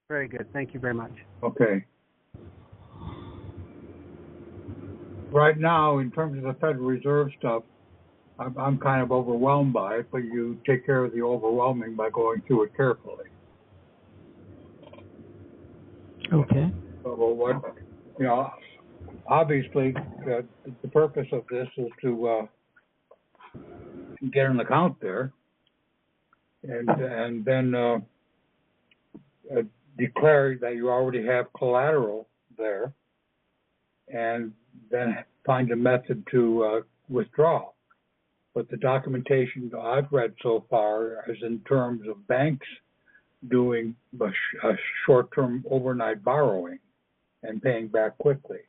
Very good. Thank you very much. Okay. Right now, in terms of the Federal Reserve stuff, I'm kind of overwhelmed by it, but you take care of the overwhelming by going through it carefully. Okay. Well, what, obviously, the purpose of this is to get an account there, and then declare that you already have collateral there, and then find a method to withdraw. But the documentation I've read so far is in terms of banks doing a short-term overnight borrowing and paying back quickly.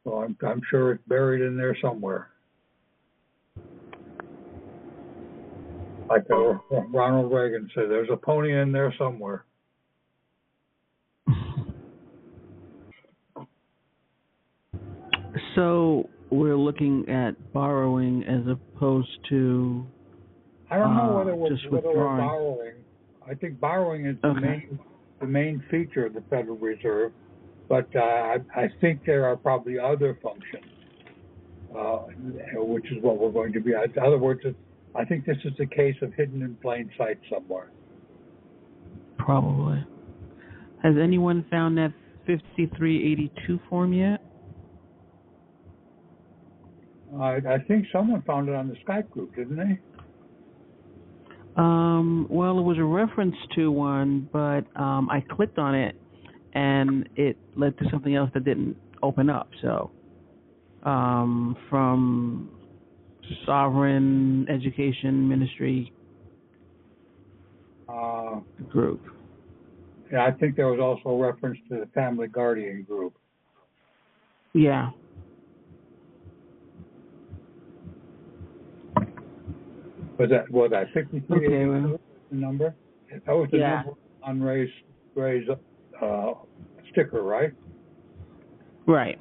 So I'm sure it's buried in there somewhere. Like Ronald Reagan said, there's a pony in there somewhere. So we're looking at borrowing as opposed to I don't know whether we're withdrawing. borrowing. I think borrowing is the main feature of the Federal Reserve, but I think there are probably other functions, which is what we're going to be. In other words, I think this is a case of hidden in plain sight somewhere. Probably. Has anyone found that 5382 form yet? I think someone found it on the Skype group, didn't they? Well, it was a reference to one, but I clicked on it, and it led to something else that didn't open up. So, from Sovereign Education Ministry group. Yeah, I think there was also a reference to the Family Guardian group. Yeah. Was that 53? Okay, well, the number? That was the number on Ray's sticker, right? Right.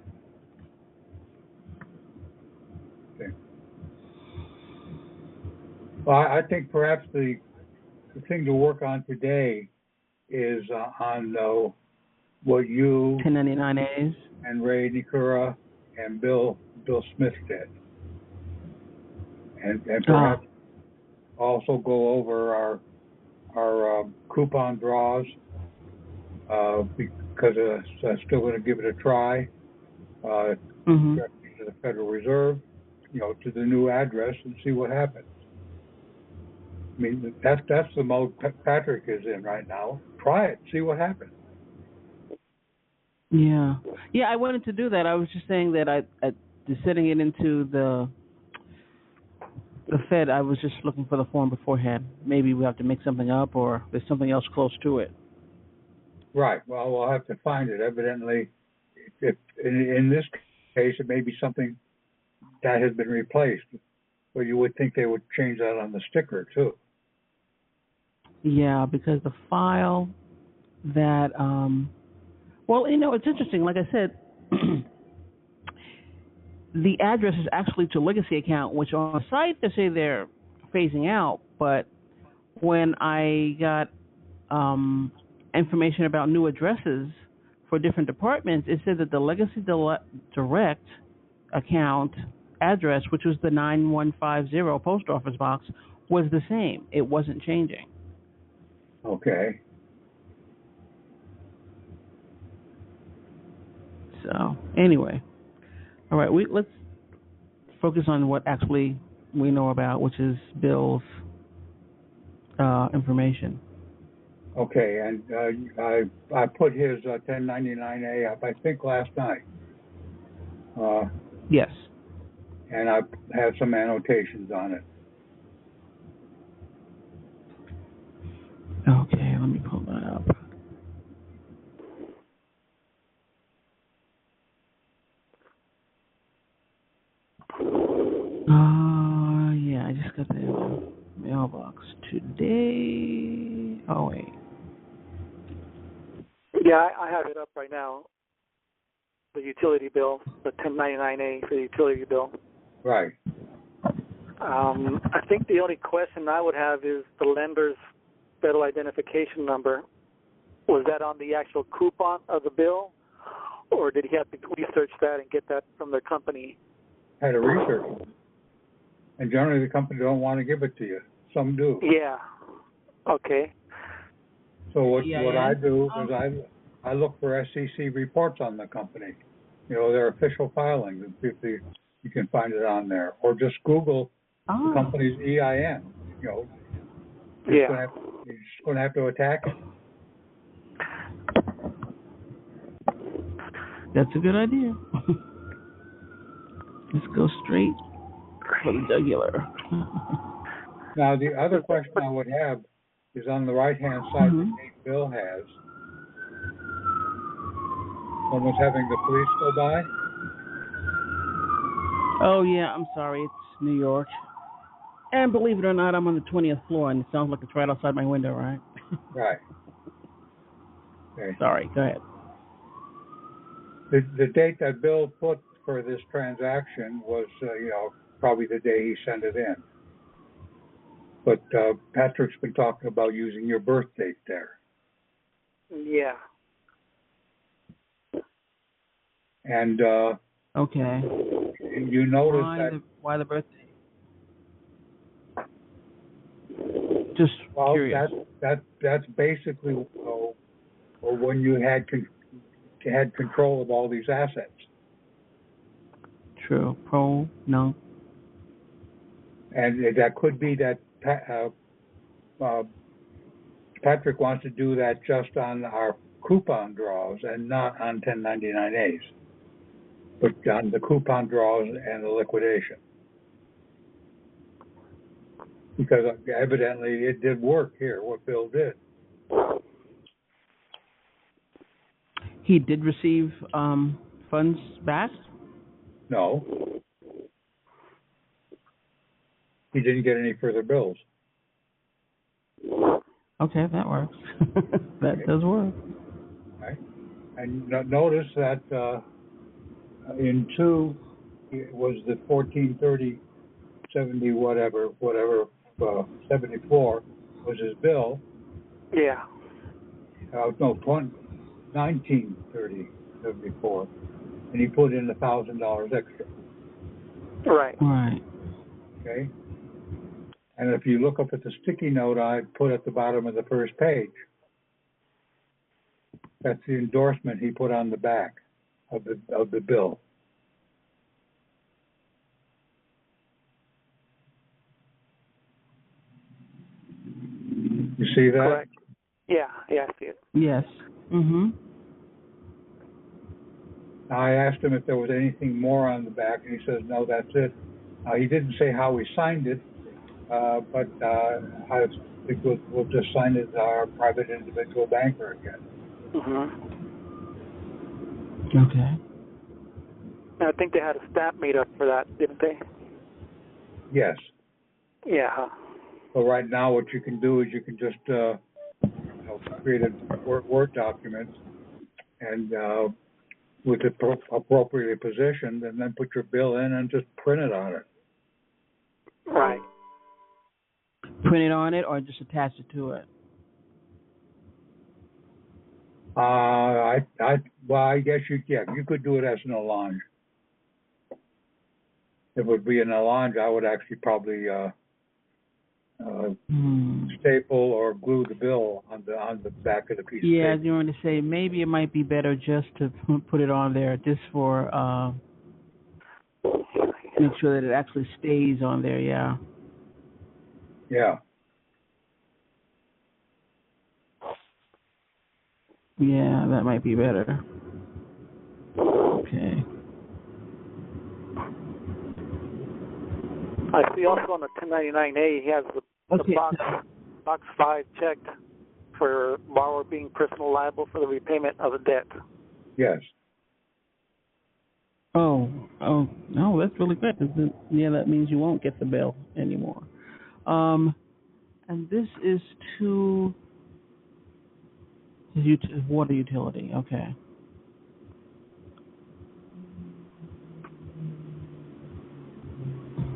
Okay. Well, I think perhaps the thing to work on today is on what you 1099As and Ray Nikura and Bill Smith did, and perhaps also go over our coupon draws because I'm still going to give it a try. To the Federal Reserve, to the new address and see what happens. I mean, that's the mode Patrick is in right now. Try it, see what happens. Yeah, I wanted to do that. I was just saying that I sending it into the Fed. I was just looking for the form beforehand. Maybe we have to make something up, or there's something else close to it. Right. Well, we'll have to find it. Evidently, if in this case, it may be something that has been replaced. But you would think they would change that on the sticker too. Yeah, because the file that, well, it's interesting. Like I said, the address is actually to legacy account, which on the site they say they're phasing out. But when I got information about new addresses for different departments, it said that the legacy direct account address, which was the 9150 post office box, was the same. It wasn't changing. Okay. So anyway, all right. Let's focus on what actually we know about, which is Bill's information. Okay, and I put his 1099A up, I think, last night. Yes. And I have some annotations on it. Okay, let me pull that up. Yeah, I just got the mailbox today. Oh, wait. Yeah, I have it up right now. the utility bill, the 1099-A for the utility bill. Right. I think the only question I would have is the lender's federal identification number. Was that on the actual coupon of the bill, or did he have to research that and get that from their company? Had to research it. And generally the company don't want to give it to you. Some do. Yeah. Okay. So what I do is I look for SEC reports on the company. Their official filings. You can find it on there. Or just Google the company's EIN. You're just going to have to attack it. That's a good idea. Let's go straight for the jugular. Now, the other question I would have is on the right-hand side, the date Bill has. Someone's having the police go by. Oh, yeah, I'm sorry. It's New York. And believe it or not, I'm on the 20th floor, and it sounds like it's right outside my window, right? Right. Okay. Sorry, go ahead. The date that Bill put for this transaction was, probably the day he sent it in. But Patrick's been talking about using your birth date there. Yeah. And okay. You notice why the birthday? Just curious. That's basically when you had control of all these assets. True. No. And that could be that Patrick wants to do that just on our coupon draws and not on 1099As, but on the coupon draws and the liquidation. Because evidently it did work here, what Bill did. He did receive funds back? No. He didn't get any further bills. Okay, that works. That does work. Right. And notice that in 2, it was the 1430.70 whatever 74 was his bill. Yeah. No, 1930.74, and he put in $1,000 extra. Right. Right. Okay. And if you look up at the sticky note I put at the bottom of the first page, that's the endorsement he put on the back of the bill. You see that? Correct. Yeah, I see it. Yes. Mm-hmm. I asked him if there was anything more on the back, and he says, no, that's it. He didn't say how he signed it, but I think we'll just sign it as our private individual banker again. Mm-hmm. Okay. I think they had a stamp made up for that, didn't they? Yes. Yeah. So right now what you can do is you can just create a Word document and with it appropriately positioned, and then put your bill in and just print it on it. Right. Print it on it or just attach it to it? I guess you could do it as an allonge. If it would be an allonge, I would actually probably staple or glue the bill on the back of the piece of paper. Yeah, you want to say maybe it might be better just to put it on there just for make sure that it actually stays on there. Yeah. Yeah. Yeah, that might be better. Okay. I see also on the 1099A he has the box 5 checked for borrower being personally liable for the repayment of a debt. Yes. Oh, no, that's really good. Yeah, that means you won't get the bill anymore. And this is to water utility. Okay.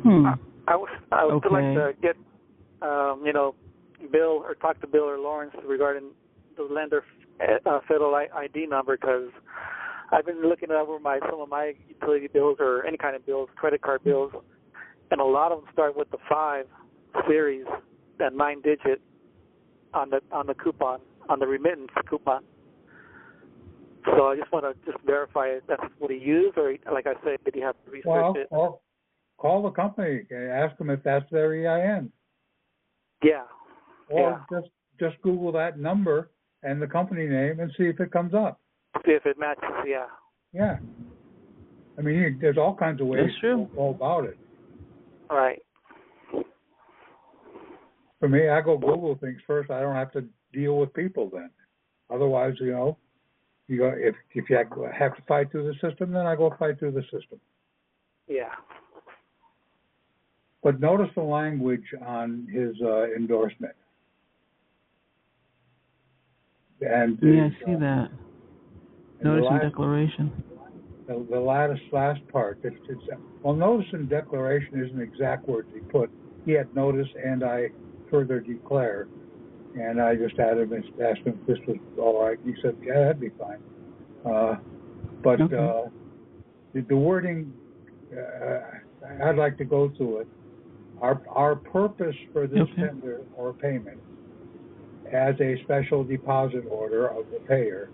I would still like to get, Bill or talk to Bill or Lawrence regarding the lender federal ID number, because I've been looking over some of my utility bills or any kind of bills, credit card bills, and a lot of them start with the 5 series, that 9-digit on the coupon, on the remittance coupon. So I just want to verify if that's what he used, or like I said, did he have to research it? Well, call the company and ask them if that's their EIN. Yeah. Or just Google that number and the company name and see if it comes up. See if it matches, yeah. Yeah. I mean, there's all kinds of ways to go about it. All right. For me, I go Google things first. I don't have to deal with people then. Otherwise, if you have to fight through the system, then I go fight through the system. Yeah. But notice the language on his endorsement. And I see that. Notice in declaration. The last part. Notice in declaration isn't exact words he put. He had notice and I further declare. And I just asked him if this was all right. He said, yeah, that'd be fine. But the wording, I'd like to go through it. Our purpose for this tender or payment as a special deposit order of the payer,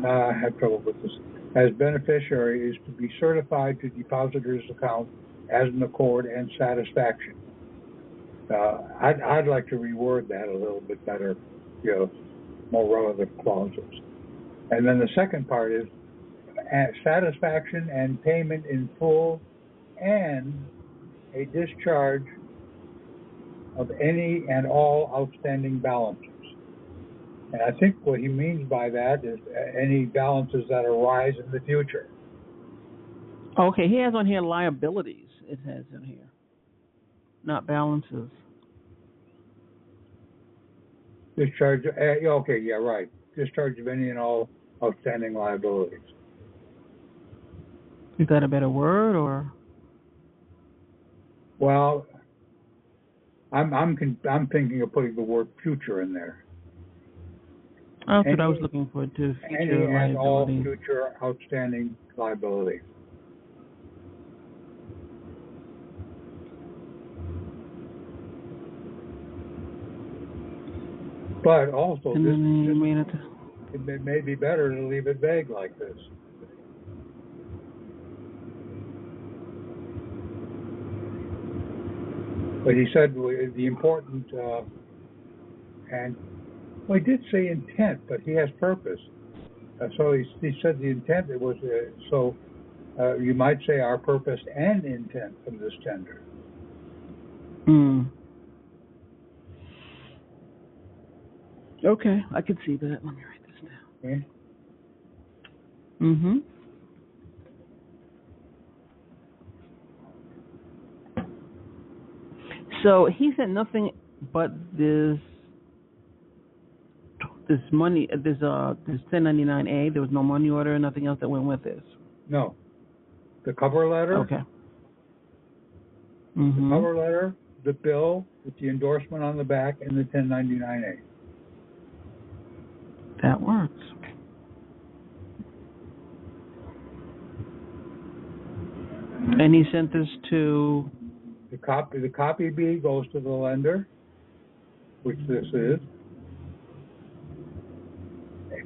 I have trouble with this, as beneficiary is to be certified to depositor's account as an accord and satisfaction. I'd like to reword that a little bit better, more relative clauses. And then the second part is satisfaction and payment in full and a discharge of any and all outstanding balances. And I think what he means by that is any balances that arise in the future. Okay, he has on here liabilities, it has in here, not balances. Discharge, okay, yeah, right. Discharge of any and all outstanding liabilities. Is that a better word, or? Well, I'm thinking of putting the word future in there. That's what I was looking for, too. Any and all future outstanding liabilities. But also, it may be better to leave it vague like this. But he said the important, he did say intent, but he has purpose. So he said the intent, it was, you might say our purpose and intent from this tender. Okay, I can see that. Let me write this down. Okay. So he said nothing but this money, this 1099A. There was no money order, nothing else that went with this. No, the cover letter. Okay. The cover letter, the bill with the endorsement on the back, and the 1099A. That works. And he sent this to. The copy B goes to the lender, which this is.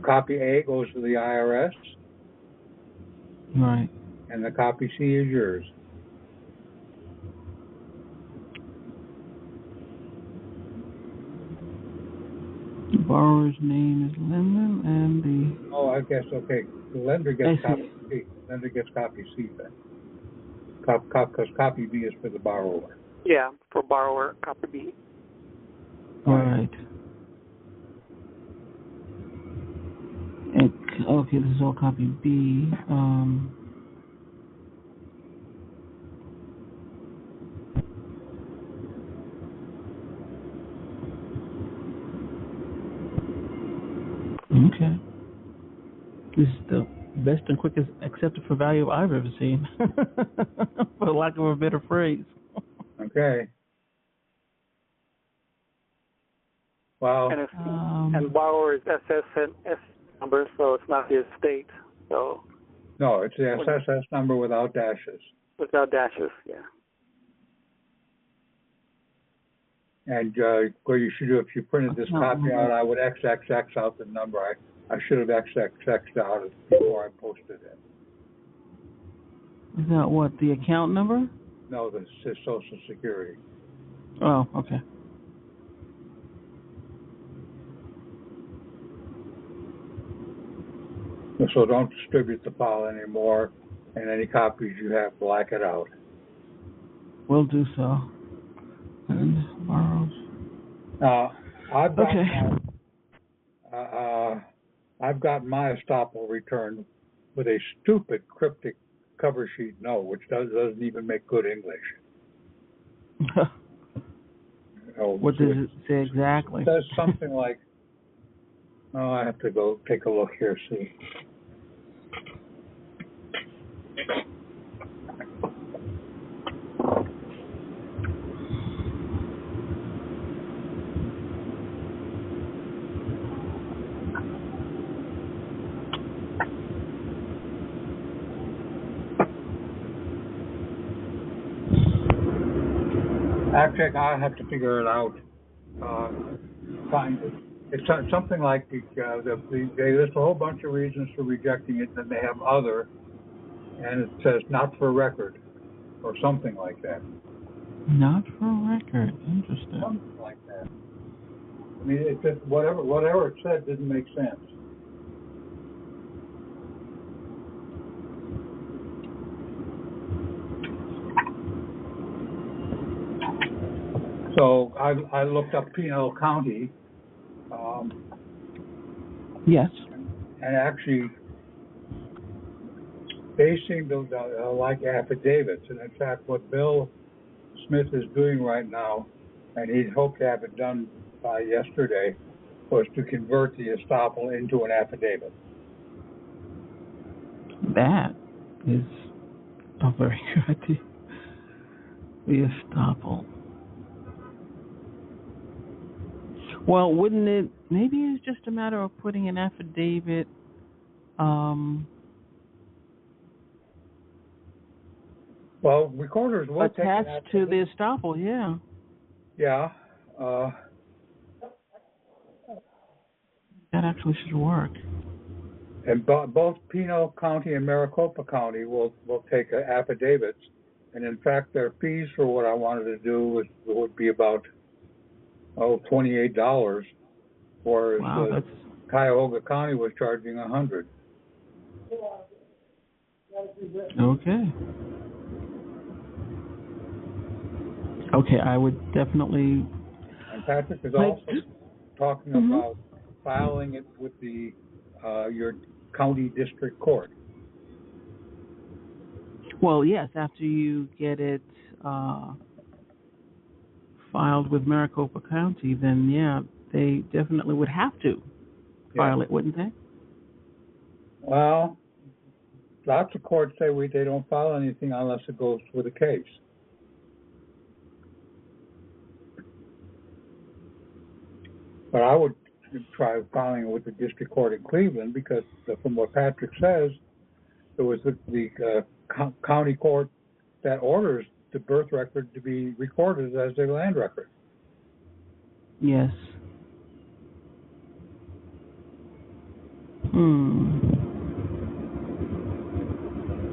Copy A goes to the IRS. Right. And the copy C is yours. The borrower's name is Lyndon, and the. Oh, I guess, okay. The lender gets copy C. Lender gets copy C then. Because copy B is for the borrower. Yeah, for borrower, copy B. Right. And, okay, this is all copy B. Okay. This is the Best and quickest accepted for value I've ever seen, for lack of a better phrase. Okay. Well, and borrower is SSN number, so it's not the estate. So no, it's the SSS number without dashes. Without dashes, yeah. And what you should do, if you printed this copy out, I would XXX out the number. I should have XXX'd out it before I posted it. Is that what, the account number? No, this is Social Security. Oh, okay. So don't distribute the file anymore, and any copies you have, black it out. We'll do so. And borrows. I've got my Estopple returned with a stupid cryptic cover sheet note, which doesn't even make good English. What does it say exactly? It says something like, I have to go take a look here, see. Actually, I have to figure it out. Find it. It's something like they list a whole bunch of reasons for rejecting it, and they have other, and it says not for record, or something like that. Not for record. Interesting. Something like that. I mean, it just whatever it said didn't make sense. So I looked up Pinal County. Yes. And actually, they seem to like affidavits. And in fact, what Bill Smith is doing right now, and he'd hoped to have it done by yesterday, was to convert the Estopple into an affidavit. That is a very good idea. The Estopple. Well, wouldn't it, maybe it's just a matter of putting an affidavit, well, recorders will take an affidavit. Attached to the Estopple, yeah. Yeah. That actually should work. And both Pinal County and Maricopa County will take affidavits. And in fact, their fees for what I wanted to do would be about $28, whereas Cuyahoga County was charging $100. Okay. Okay, I would definitely. And Patrick is also talking about filing it with the your county district court. Well, yes, after you get it filed with Maricopa County, then yeah, they definitely would have to file it, wouldn't they? Well, lots of courts say they don't file anything unless it goes with a case. But I would try filing it with the district court in Cleveland because from what Patrick says, it was the county court that orders the birth record to be recorded as a land record. Yes.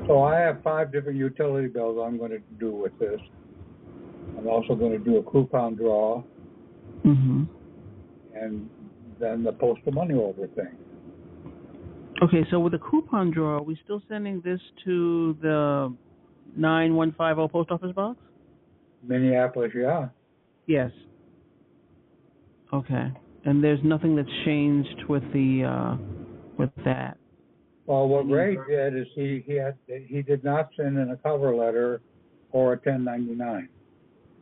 So I have 5 different utility bills I'm going to do with this. I'm also going to do a coupon draw. And then the postal money order thing. Okay, so with the coupon draw, are we still sending this to the 9150 post office box? Minneapolis, yeah. Yes. Okay, and there's nothing that's changed with the with that. Well, what Ray did is he did not send in a cover letter or a 1099,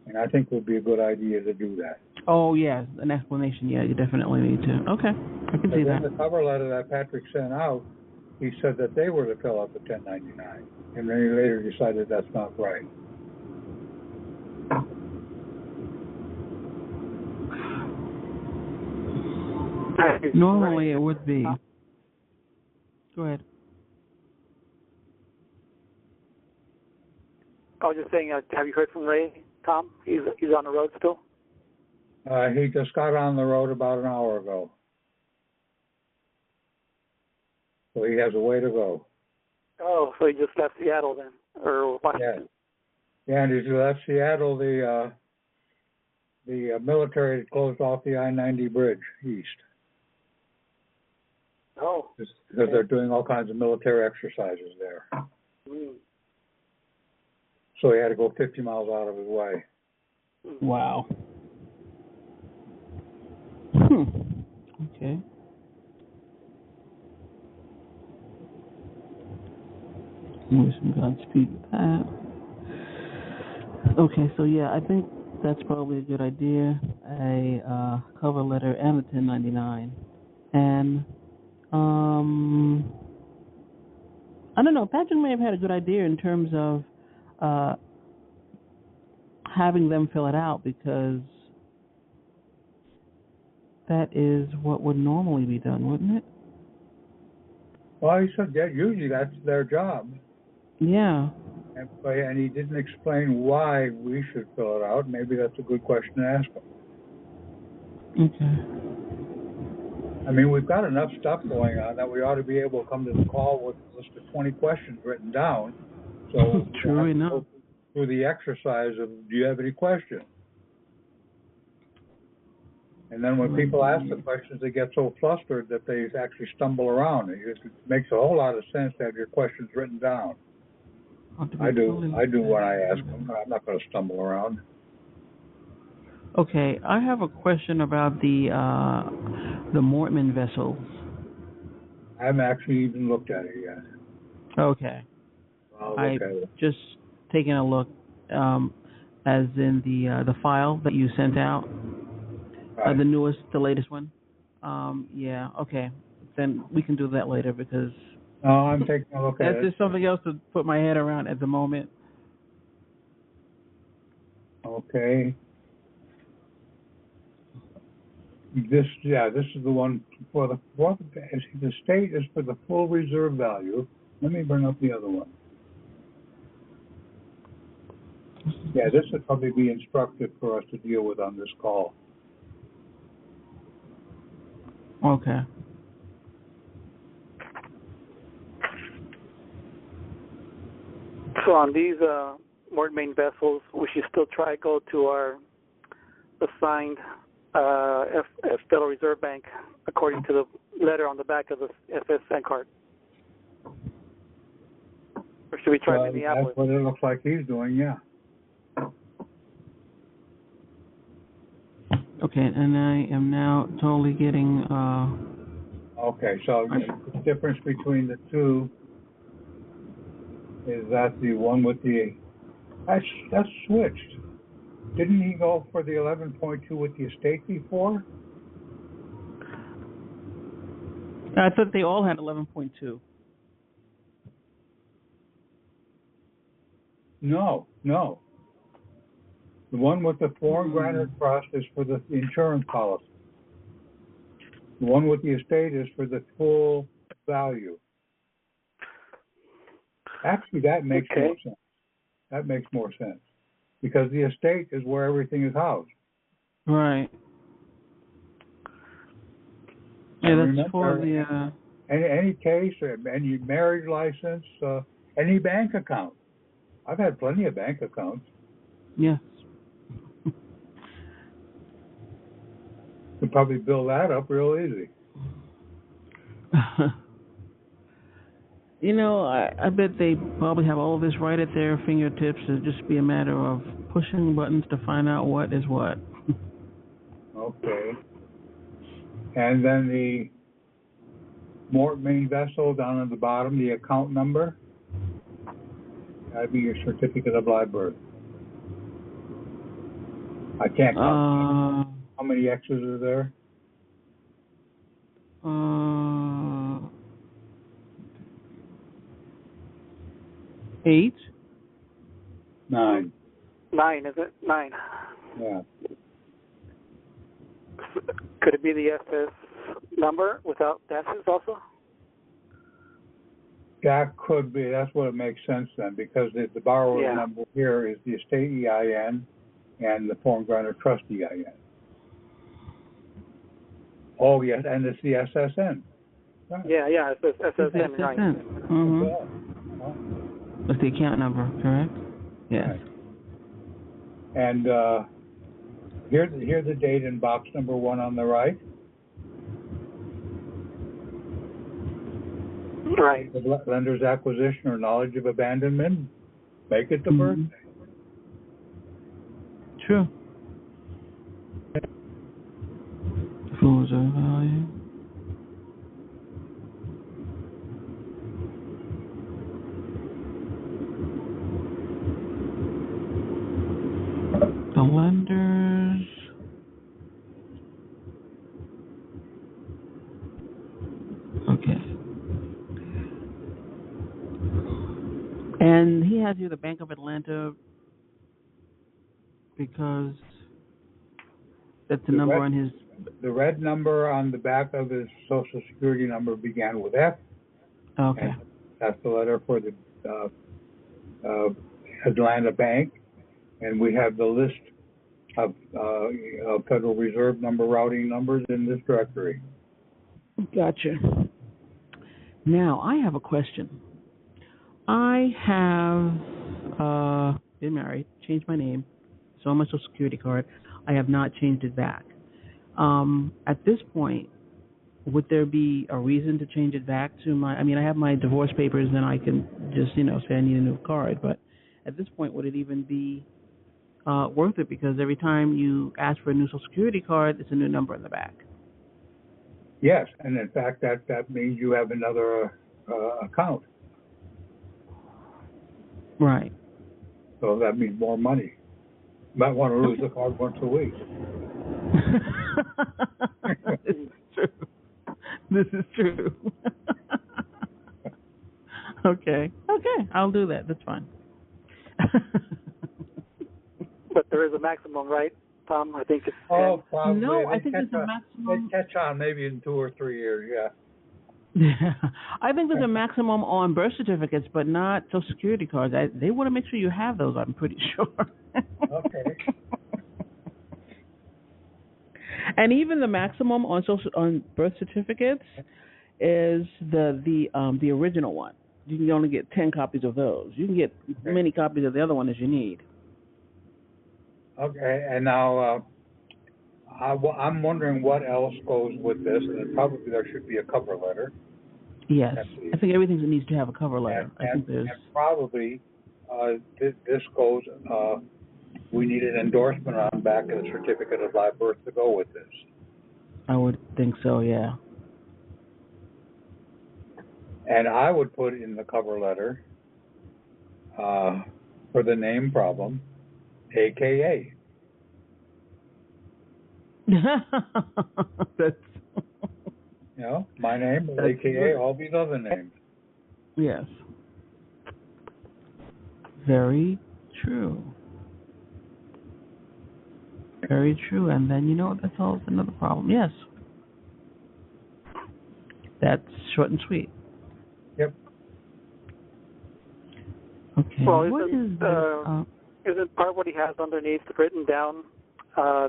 and I think it would be a good idea to do that. Oh yeah, an explanation. Yeah, you definitely need to. Okay, I can see that. The cover letter that Patrick sent out he said that they were to fill out the 1099, and then he later decided that's not right. Normally it would be. Go ahead. I was just saying, have you heard from Ray, Tom? He's on the road still? He just got on the road about an hour ago. So he has a way to go. Oh, so he just left Seattle then, or Washington? Yeah, and he left Seattle. The military closed off the I-90 bridge east. Oh. Because they're doing all kinds of military exercises there. Mm. So he had to go 50 miles out of his way. Wow. Okay. Wishing Godspeed with that. Okay, so yeah, I think that's probably a good idea. A cover letter and a 1099. And I don't know, Patrick may have had a good idea in terms of having them fill it out, because that is what would normally be done, wouldn't it? Well, he said that usually that's their job. Yeah. And he didn't explain why we should fill it out. Maybe that's a good question to ask him. Okay. I mean, we've got enough stuff going on that we ought to be able to come to the call with a list of 20 questions written down. So True enough. Go through the exercise of, do you have any questions? And then when people ask the questions, they get so flustered that they actually stumble around. It makes a whole lot of sense to have your questions written down. I do when I ask them. I'm not going to stumble around. Okay, I have a question about the Mortmain vessels. I haven't actually even looked at it yet. Okay. I'll look at it. Just taking a look, as in the file that you sent out, Right. the latest one. Yeah. Okay. Then we can do that later, because No, I'm taking a look at that's it. just something else to put my head around at the moment. Okay. This is the one for the state is for the full reserve value. Let me bring up the other one. Yeah, this would probably be instructive for us to deal with on this call. Okay. So on these Mortmain vessels, we should still try to go to our assigned Federal Reserve Bank, according to the letter on the back of the FSN card. Or should we try Minneapolis? That's what it looks like he's doing, yeah. Okay, and I am now totally getting. Okay, so the difference between the two is that the one with the that's switched. Didn't he go for the 11.2 with the estate before? I thought they all had 11.2. No. The one with the foreign grantor trust is for the insurance policy. The one with the estate is for the full value. Actually, that makes more sense. That makes more sense. Because the estate is where everything is housed. Right. Yeah, that's for the... Any case, any marriage license, any bank account. I've had plenty of bank accounts. Yes. Could probably build that up real easy. You know, I bet they probably have all of this right at their fingertips. It'd just be a matter of pushing buttons to find out what is what. Okay. And then the Mortmain vessel down at the bottom, the account number. That'd be your certificate of live birth. I can't count. How many X's are there? 8? 9. 9, is it? 9. Yeah. Could it be the SS number without dashes also? That could be. That's what it makes sense then, because the borrower number here is the estate EIN and the foreign grantor trust EIN. Oh, yes, and it's the SSN. Right. Yeah, it's SSN, right. Mm-hmm. That's the account number, correct? Yes. Right. And here's the date in box number 1 on the right. Right. The lender's acquisition or knowledge of abandonment. Make it the birthday. True. Full reserve value. The lenders. Okay. And he has here the Bank of Atlanta because that's the number on his... The red number on the back of his Social Security number began with F. Okay. That's the letter for the Atlanta Bank. And we have the list of Federal Reserve number routing numbers in this directory. Gotcha. Now, I have a question. I have been married, changed my name, so on my Social Security card. I have not changed it back. At this point, would there be a reason to change it back to my... I mean, I have my divorce papers, and I can just, say I need a new card. But at this point, would it even be worth it? Because every time you ask for a new Social Security card, it's a new number in the back. Yes, and in fact, that means you have another account. Right. So that means more money. You might want to lose the card once a week. This is true. This is true. Okay, I'll do that. That's fine. But there is a maximum, right, Tom? I think it's 10. Oh, probably. No, I think there's a maximum. They catch on maybe in 2 or 3 years, yeah. Yeah, I think there's a maximum on birth certificates, but not Social Security cards. They want to make sure you have those, I'm pretty sure. Okay. And even the maximum on birth certificates is the original one. You can only get 10 copies of those. You can get as many copies of the other one as you need. Okay, and now I'm wondering what else goes with this, and probably there should be a cover letter. Yes, I think everything needs to have a cover letter. I think there's... And probably this goes, we need an endorsement on back of the certificate of live birth to go with this. I would think so, yeah. And I would put in the cover letter for the name problem, AKA. That's... my name, AKA good. All these other names. Yes. Very true. Very true. And then, that solves another problem. Yes. That's short and sweet. Yep. Okay. Well, what isn't part what he has underneath written down,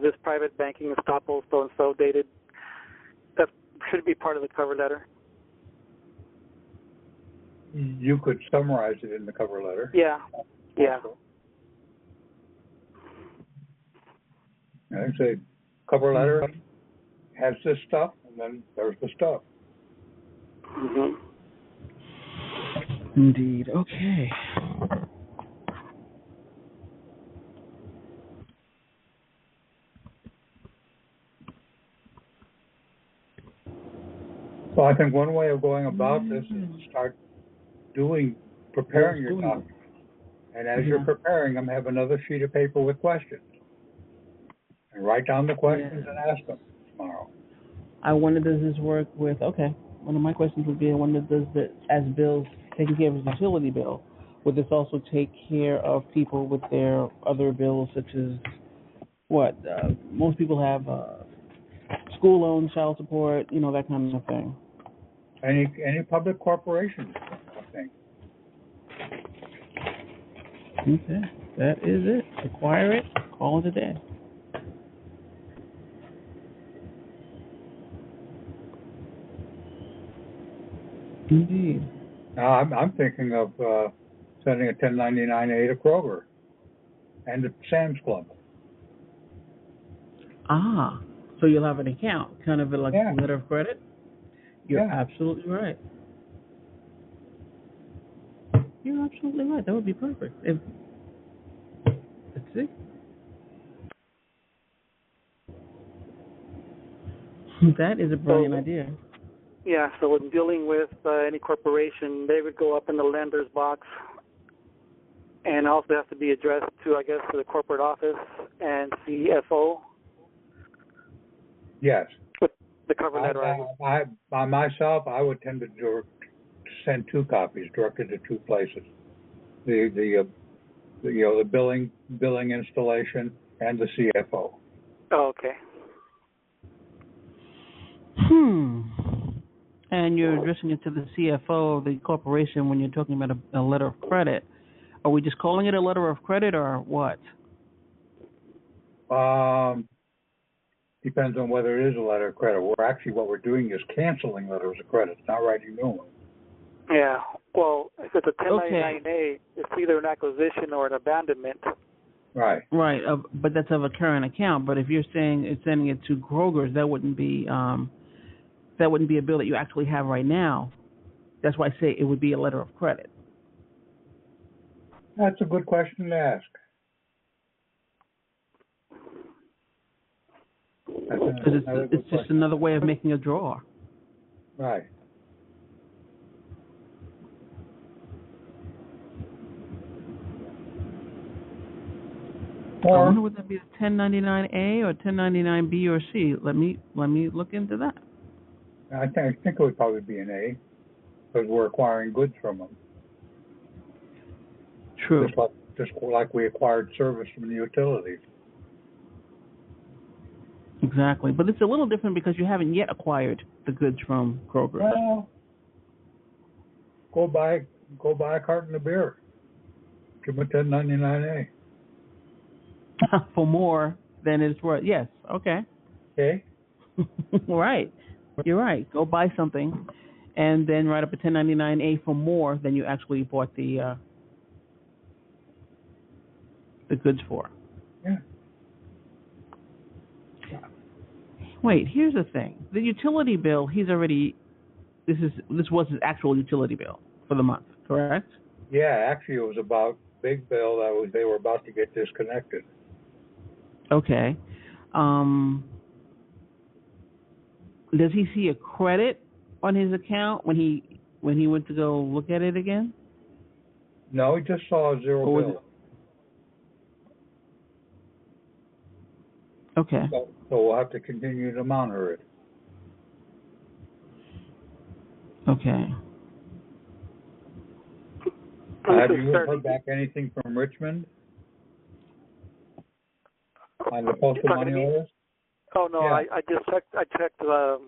this private banking Estopple so-and-so dated? That should be part of the cover letter. You could summarize it in the cover letter. Yeah. Yeah. And say, cover letter has this stuff, and then there's the stuff. Mm-hmm. Indeed. Okay. So I think one way of going about this is to start preparing your documents. And as you're preparing them, have another sheet of paper with questions. And write down the questions and ask them tomorrow. I wonder, does this work with, one of my questions would be, I wonder, does the, as Bill's taking care of his utility bill, would this also take care of people with their other bills, such as what? Most people have school loans, child support, that kind of thing. Any public corporation, I think. Okay, that is it. Acquire it, call it a day. Indeed. Now, I'm thinking of sending a 1099-A to Kroger and to Sam's Club. Ah, so you'll have an account, kind of like a letter of credit? You're absolutely right. You're absolutely right. That would be perfect. Let's see. That is a brilliant idea. Yeah, so when dealing with any corporation, they would go up in the lender's box and also have to be addressed to, I guess, to the corporate office and CFO. Yes. The cover letter. By myself, I would tend to send 2 copies directed to 2 places: the billing installation and the CFO. Oh, okay. And you're addressing it to the CFO of the corporation when you're talking about a letter of credit. Are we just calling it a letter of credit or what? Depends on whether it is a letter of credit. What we're doing is canceling letters of credit, not writing new ones. Yeah. Well, if it's a 1099-A, it's either an acquisition or an abandonment. Right. Right, but that's of a current account. But if you're saying it's sending it to Kroger's, that wouldn't be a bill that you actually have right now. That's why I say it would be a letter of credit. That's a good question to ask. Because it's just another way of making a draw. Right. I wonder would that be a 1099-A or 1099-B or C? Let me look into that. I think it would probably be an A, because we're acquiring goods from them. True. Just like we acquired service from the utilities. Exactly, but it's a little different because you haven't yet acquired the goods from Kroger. Well, go buy a carton of beer. Give them a 1099-A. For more than it's worth. Yes. Okay. Okay. Right. You're right. Go buy something, and then write up a 1099-A for more than you actually bought the goods for. Yeah. Wait. Here's the thing. The utility bill. This was his actual utility bill for the month. Correct? Yeah. Actually, it was about big bill they were about to get disconnected. Okay. Does he see a credit on his account when he went to go look at it again? No, he just saw a zero bill. Okay. So we'll have to continue to monitor it. Okay. Have you heard back anything from Richmond on the postal money orders? Oh no, yeah. I just checked. I checked the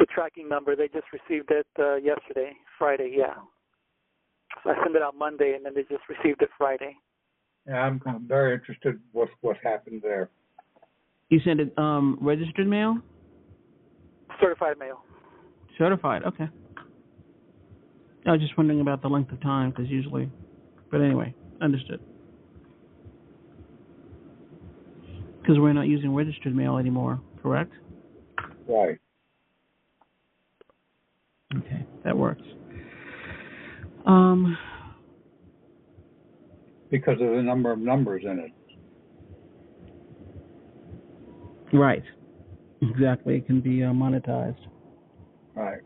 tracking number. They just received it yesterday, Friday. Yeah. So I sent it out Monday, and then they just received it Friday. Yeah, I'm very interested what happened there. You sent it registered mail? Certified mail. Certified. Okay. I was just wondering about the length of time, because usually, but anyway, understood. Because we're not using registered mail anymore, correct? Right. Okay, that works. Because of the number of numbers in it. Right. Exactly. It can be monetized. Right.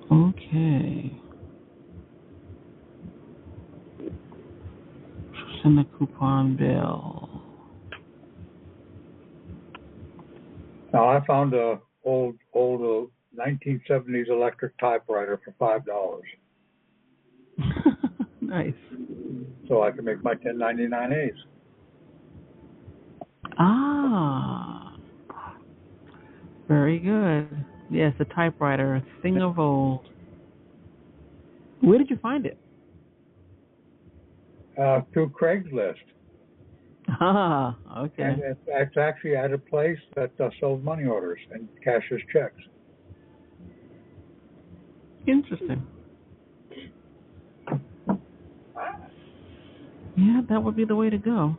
Okay. Send the coupon bill. Now I found a old 1970s electric typewriter for $5. Nice. So I can make my 1099As. Ah, very good. Yes, the typewriter, a thing of old. Where did you find it? Through Craigslist. Ah, okay. And it's actually at a place that sells money orders and cashes checks. Interesting. Yeah, that would be the way to go.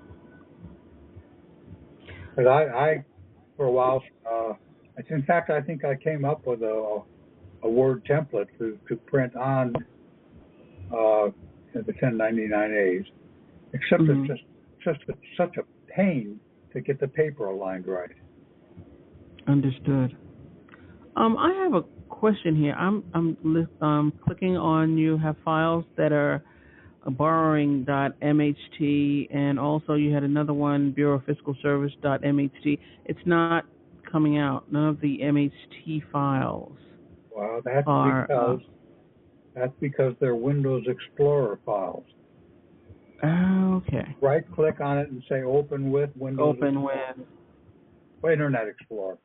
Because I for a while, in fact, I think I came up with a Word template to print on the 1099As. Except it's just such a pain to get the paper aligned right. Understood. I have a question here. I'm clicking on, you have files that are borrowing.mht, and also you had another one, Bureau of Fiscal Service.mht. It's not coming out. None of the MHT files. Well, that's because they're Windows Explorer files. Okay. Right click on it and say open with Windows. Open with. Internet Explorer.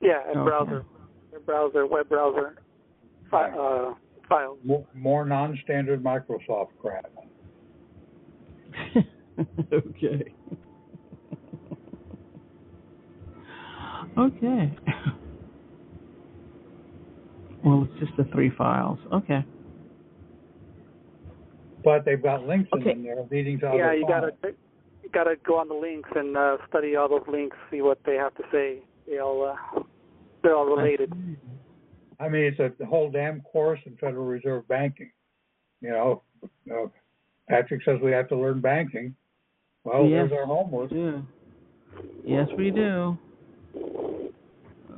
Yeah, and web browser files. More non-standard Microsoft crap. Okay. Okay. Well, it's just the 3 files. Okay. But they've got links in them there leading to other files. You gotta go on the links and study all those links, see what they have to say. They're all related. I mean, it's a whole damn course in Federal Reserve banking. Patrick says we have to learn banking. Well, yes, there's our homework. We do. Yes, we do.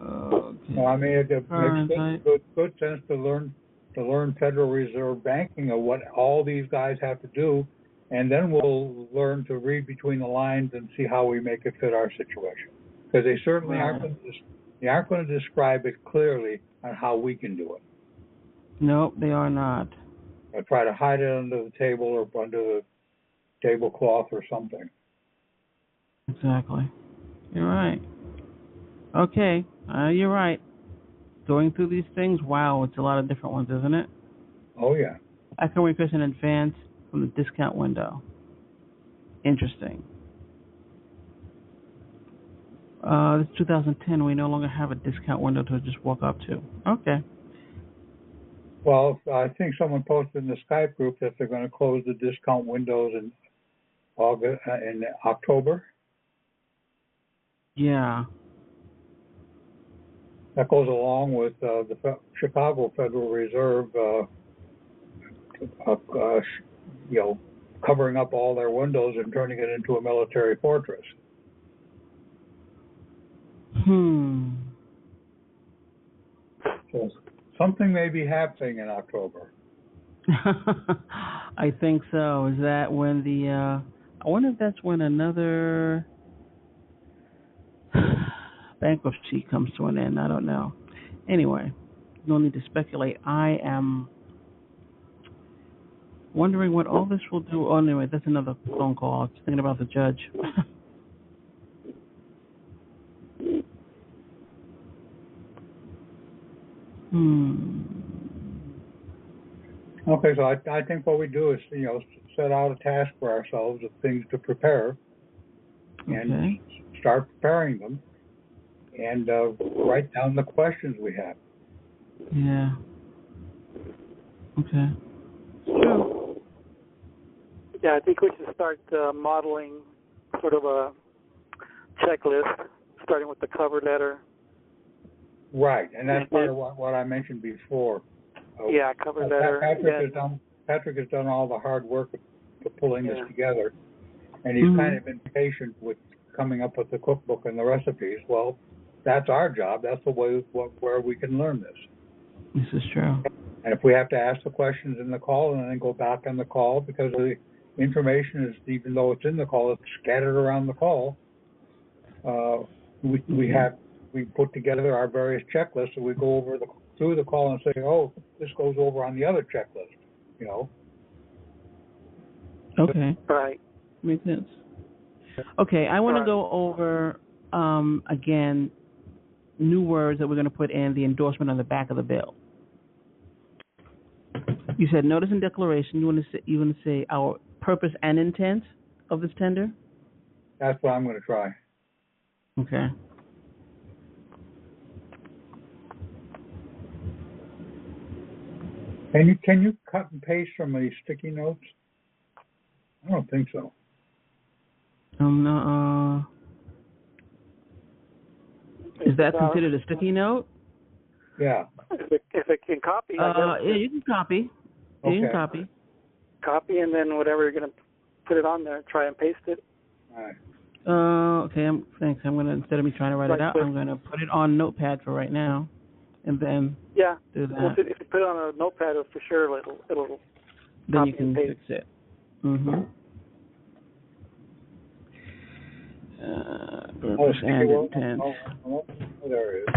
Okay. Well, I mean, it makes good sense to learn Federal Reserve banking of what all these guys have to do, and then we'll learn to read between the lines and see how we make it fit our situation. Because they certainly aren't going to describe it clearly on how we can do it. Nope, they are not. Or try to hide it under the table or under the tablecloth or something. Exactly. You're right. Okay, you're right. Going through these things, wow, it's a lot of different ones, isn't it? Oh, yeah. I can request an advance from the discount window. Interesting. This 2010, we no longer have a discount window to just walk up to. Okay. Well, I think someone posted in the Skype group that they're going to close the discount windows in October. Yeah. That goes along with the Chicago Federal Reserve, covering up all their windows and turning it into a military fortress. So something may be happening in October. I think so. Is that when I wonder if that's when another bankruptcy comes to an end. I don't know. Anyway, no need to speculate. I am wondering what all this will do. Oh, anyway, that's another phone call. I was thinking about the judge. Okay, so I think what we do is, set out a task for ourselves of things to prepare and start preparing them and write down the questions we have. Yeah. Okay. True. Yeah, I think we should start modeling sort of a checklist, starting with the cover letter. Right, and that's part of what I mentioned before. Cover letter. Patrick has done all the hard work of pulling this together, and he's kind of impatient with coming up with the cookbook and the recipes. Well, that's our job. That's the way where we can learn this. This is true. And if we have to ask the questions in the call and then go back on the call because the information is, even though it's in the call, it's scattered around the call. We have we put together our various checklists, and we go over through the call and say, oh, this goes over on the other checklist, you know. Okay. Right. Makes sense. Okay, I want to Right. go over, again, new words that we're going to put in the endorsement on the back of the bill. You said notice and declaration. You want to say our purpose and intent of this tender? That's what I'm going to try. Okay. Can you cut and paste from these sticky notes? I don't think so. Is that considered a sticky note? Yeah. If it can copy, I guess. Yeah, you can copy. Okay. You can copy. Copy, and then whatever you're going to put it on there, try and paste it. All right. Okay, thanks. I'm going to, instead of me trying to write it out, I'm going to put it on Notepad for right now, and then do that. Well, if you put it on a notepad, for sure it'll then copy you can and paste. fix it. Mm-hmm. Purpose and intent. Oh, there it is.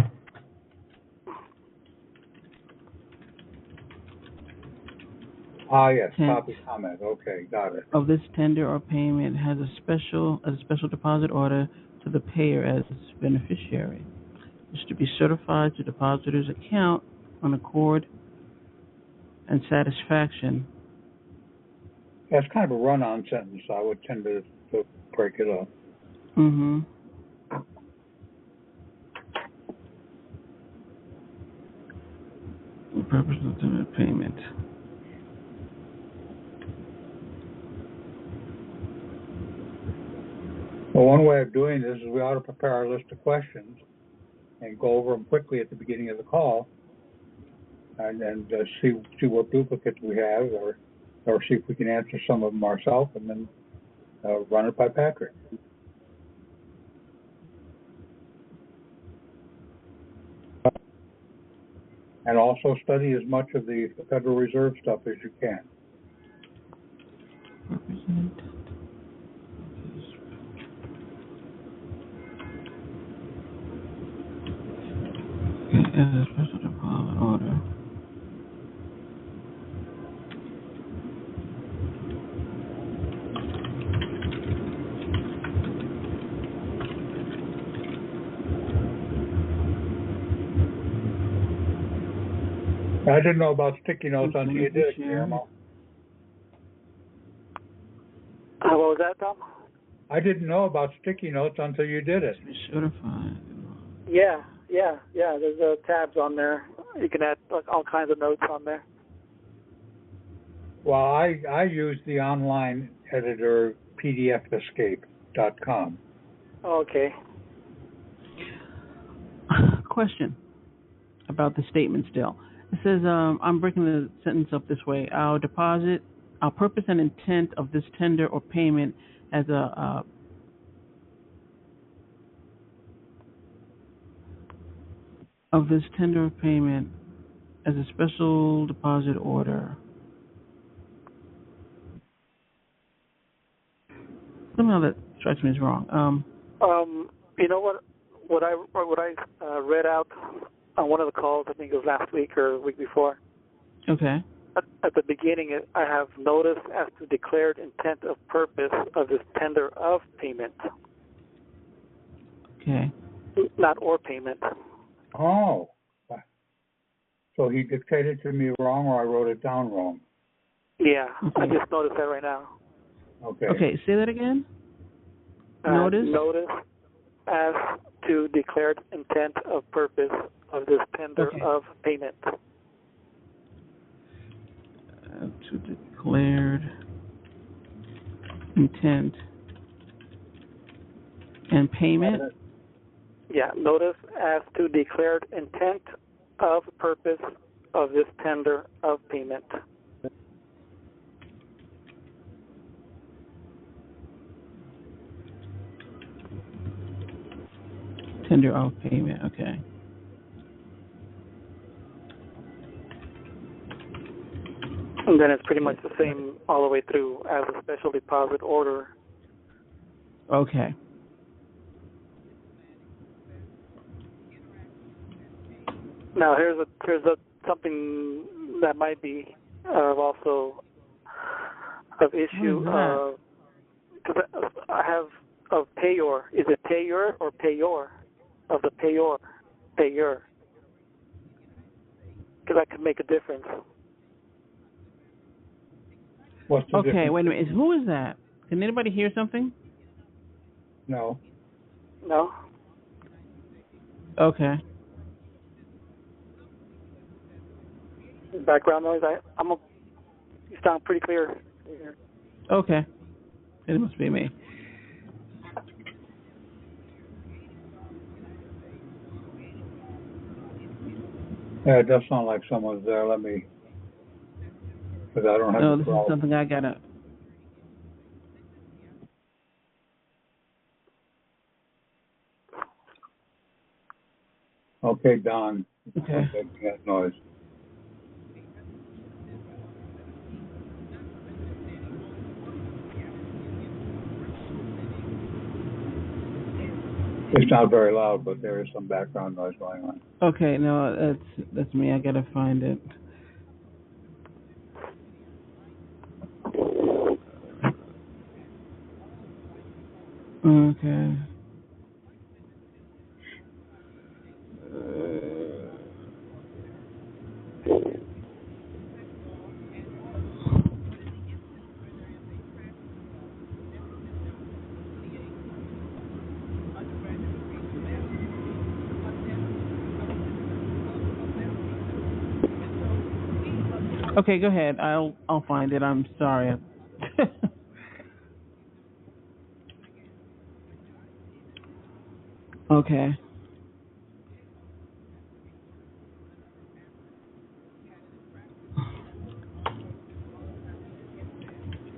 Ah, yes, copy comment. Okay, got it. Of this tender or payment has a special deposit order to the payer as its beneficiary. It is to be certified to depositor's account on accord and satisfaction. That's kind of a run-on sentence. I would tend to break it up. Mm-hmm. The purpose of the payment. Well, one way of doing this is we ought to prepare our list of questions and go over them quickly at the beginning of the call, and then see what duplicates we have, or see if we can answer some of them ourselves, and then run it by Patrick. And also study as much of the Federal Reserve stuff as you can. As a special deposit order. I didn't know about sticky notes until you did it, Guillermo. What was that, Tom? I didn't know about sticky notes until you did it. Certified. Yeah. There's tabs on there. You can add all kinds of notes on there. Well, I use the online editor pdfescape.com. Okay. Question about the statement still. It says, I'm breaking the sentence up this way. Our purpose and intent of this tender or payment as of this tender or payment as a special deposit order. Somehow that strikes me as wrong. You know what I read out on one of the calls, I think it was last week or the week before. Okay. At the beginning, I have notice as to declared intent of purpose of this tender of payment. Okay. Not or payment. Oh. So he dictated to me wrong, or I wrote it down wrong? Yeah, okay. I just noticed that right now. Okay. Okay, say that again. Notice as to declared intent of purpose of this tender of payment. To declared intent and payment? Yeah, notice as to declared intent of purpose of this tender of payment. Tender of payment, okay. And then it's pretty much the same all the way through as a special deposit order. Okay. Now here's something that might be also of issue. Because I have of payor. Is it payor or payor? Of the payor. Because that could make a difference. What's the difference? Wait a minute. Who is that? Can anybody hear something? No. No? Okay. Background noise? You sound pretty clear. Okay. It must be me. Yeah, it does sound like someone's there. Let me, because I don't have No, the this is something I gotta. Okay, Don. Okay. Making that noise. It's not very loud, but there is some background noise going on. Okay, no, that's me. I gotta find it. Okay. Okay, go ahead. I'll find it. I'm sorry. Okay.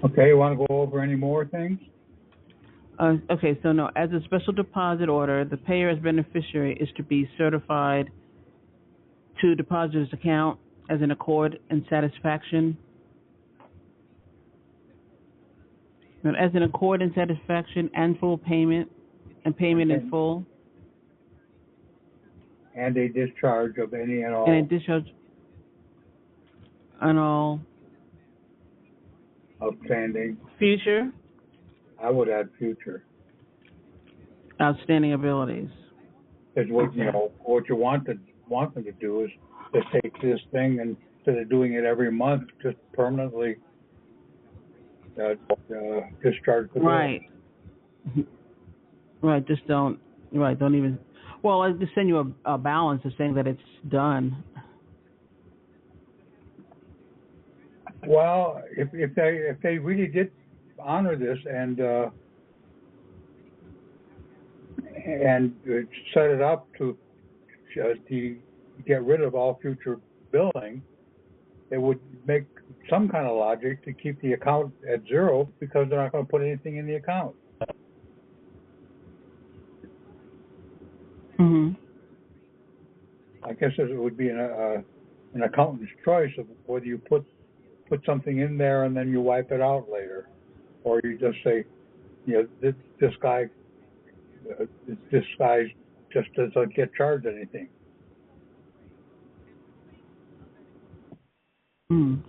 Okay, you want to go over any more things? Okay, so no, as a special deposit order, the payer as beneficiary is to be certified to depositor's account as an accord and satisfaction. And as an accord and satisfaction and full payment and payment in full. And a discharge of any and all. And a discharge on all. Outstanding. Future. I would add future. Outstanding abilities. Because what what you want them to do is just take this thing and instead of doing it every month, just permanently discharge the bill. Right. Right. Just don't. Right. Don't even. Well, I just send you a balance of saying that it's done. Well, if they really did honor this and set it up to get rid of all future billing, it would make some kind of logic to keep the account at zero because they're not going to put anything in the account. Mm-hmm. I guess it would be an accountant's choice of whether you put something in there and then you wipe it out later, or you just say, this guy just doesn't get charged anything. Mm.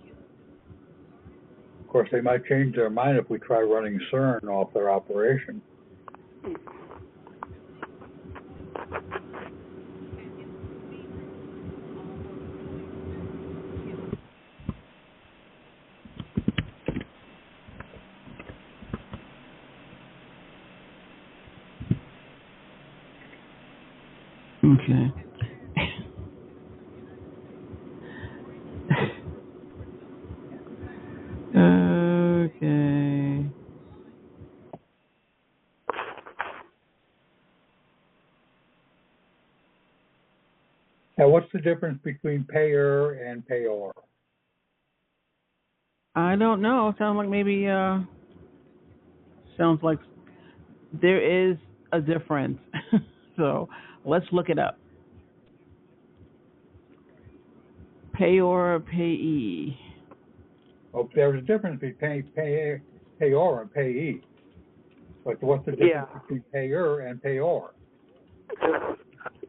Of course, they might change their mind if we try running CERN off their operation. Okay. Okay. Now, what's the difference between payer and payor? I don't know. Sounds like maybe. Sounds like there is a difference. So let's look it up. Payor, payee. Oh, there's a difference between payor and payee. But what's the difference between payer and payor?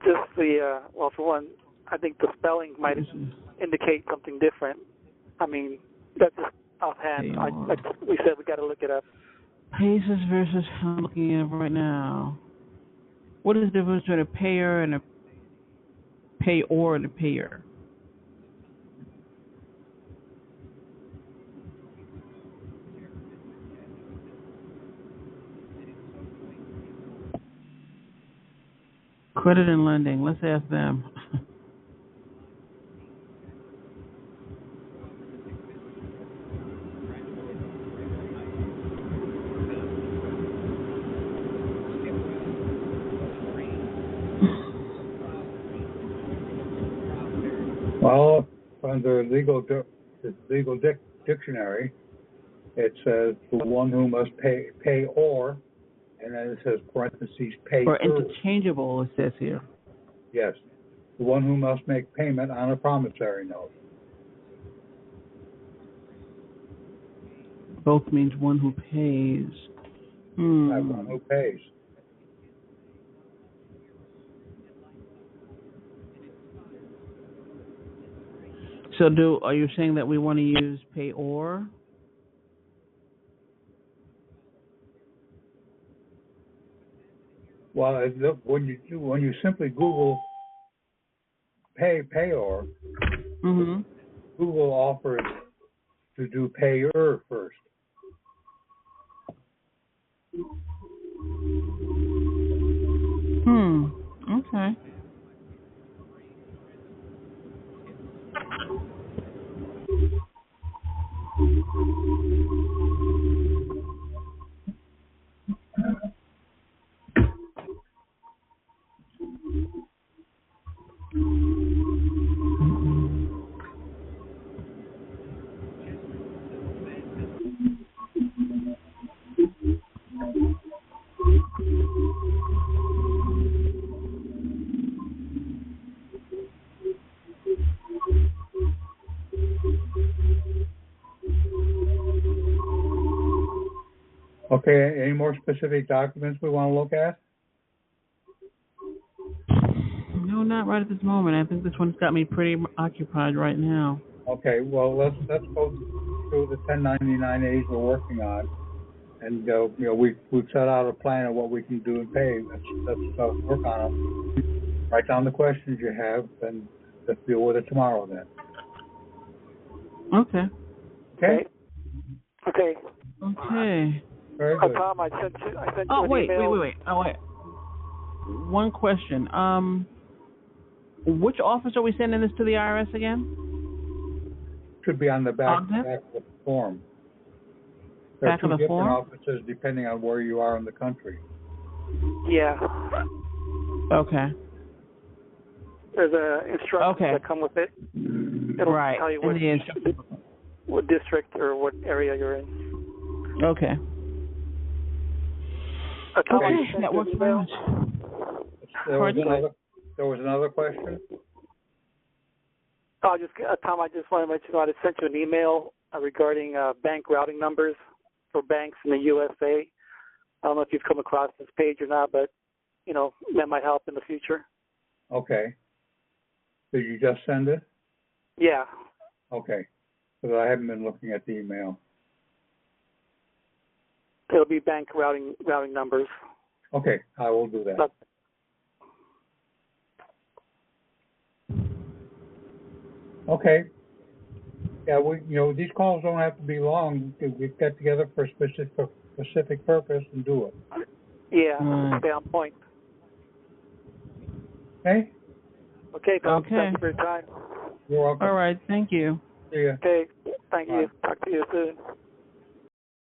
Just the, well, for one, I think the spelling might indicate something different. I mean, that's just offhand. We said we got to look it up. Paces versus I'm looking at right now. What is the difference between a payer and a payor and a payer? Credit and lending. Let's ask them. Well, under legal dictionary, it says the one who must pay or, and then it says parentheses pay. Or interchangeable, it says here. Yes, the one who must make payment on a promissory note. Both means one who pays. One who pays. So are you saying that we want to use payor? Well, when you simply Google payor, Google offers to do payer first. Okay. Okay, any more specific documents we want to look at? No, not right at this moment. I think this one's got me pretty occupied right now. Okay, well let's go through the 1099-As we're working on, and we've set out a plan of what we can do and pay. Let's work on them. Write down the questions you have, and let's deal with it tomorrow then. Okay. Okay. Okay. Okay. Very good. Tom, I sent you an wait, email. wait. Oh, wait. One question. Which office are we sending this to the IRS again? Should be on the back of the form. There Back are two of the different form? offices depending on where you are in the country. Yeah. Okay. There's instructions that come with it. It'll tell you what district or what area you're in. Okay. Okay, that works very much. There was another question? Tom, I just want to let you know I sent you an email regarding bank routing numbers for banks in the USA. I don't know if you've come across this page or not, but, that might help in the future. Okay. Did you just send it? Yeah. Okay. Because I haven't been looking at the email. It'll be bank routing numbers. Okay, I will do that. Okay. Yeah, these calls don't have to be long. We get together for a specific purpose and do it. Yeah, stay on point. Okay? Okay, Tom. Thank you for your time. You're welcome. All right, thank you. See ya. Okay, thank Bye. you. Talk to you soon.